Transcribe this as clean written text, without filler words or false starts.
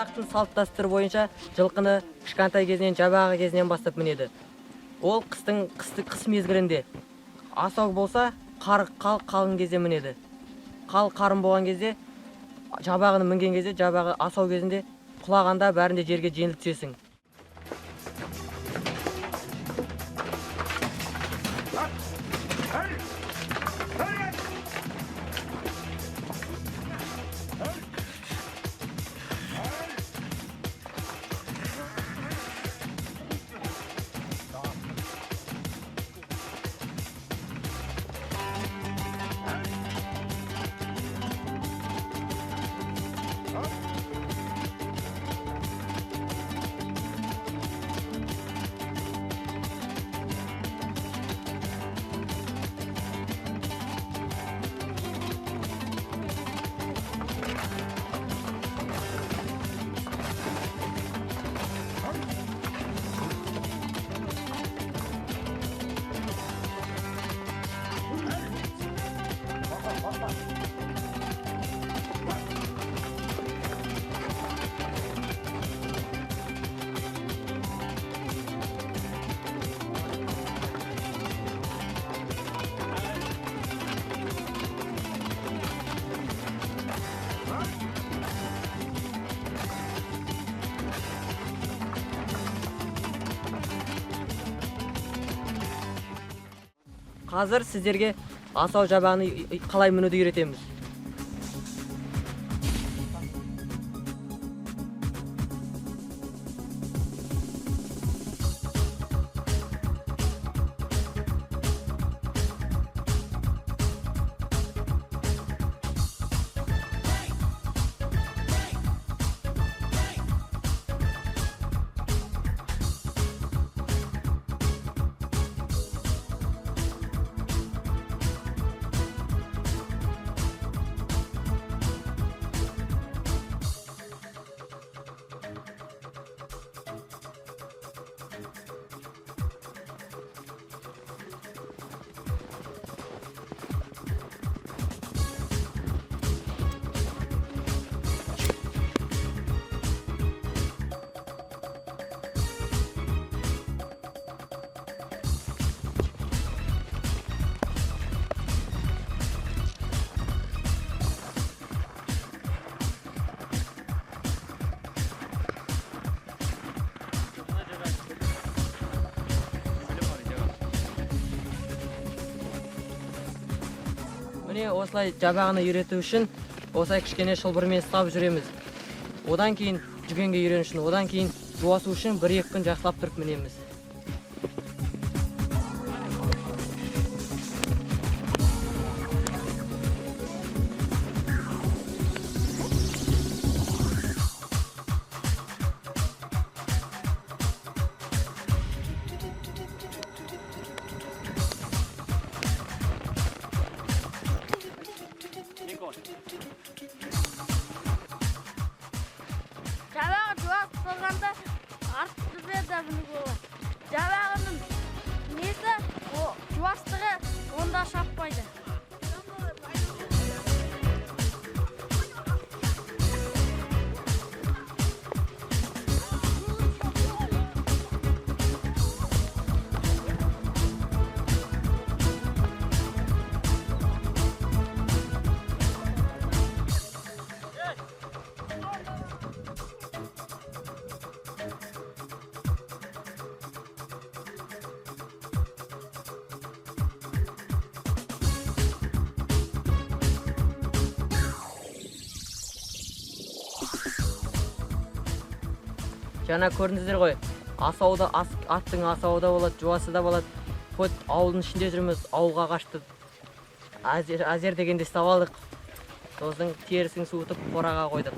Қазақтың салт дәстүрі бойынша жылқыны кішкентай кезінен жабағы кезінен бастап мінеді. Ол қыс мезгілінде. Асау болса, қалың кезде мінеді. Қарын болған кезде, жабағыны мінген кезде, жабағы асау кезінде құлағанда бәрінде жерге жеңіл түсесің. Қазір сіздерге асау жабағыны қалай мінуді үйретеміз. Міне осылай жабағыны үйрету үшін осылай кішкене шылбырмен ұстап жүреміз. Одан кейін жүгенге үйрену үшін, одан кейін жуасу үшін 1-2 күн жақсылап тұрып мінеміз. Жабағы жуас болғанда артты да мінуге болады. Жабағының несі, жуастығы онда шаппайды. Жаңа көрдіңіздер ғой, аттың асауы да болады, жуасы да болады. Хоть ауылдың ішінде жүрміз, ауылға қашты. Әзер дегенде ұстап алдық. Сосын терісін суытып қораға қойдық.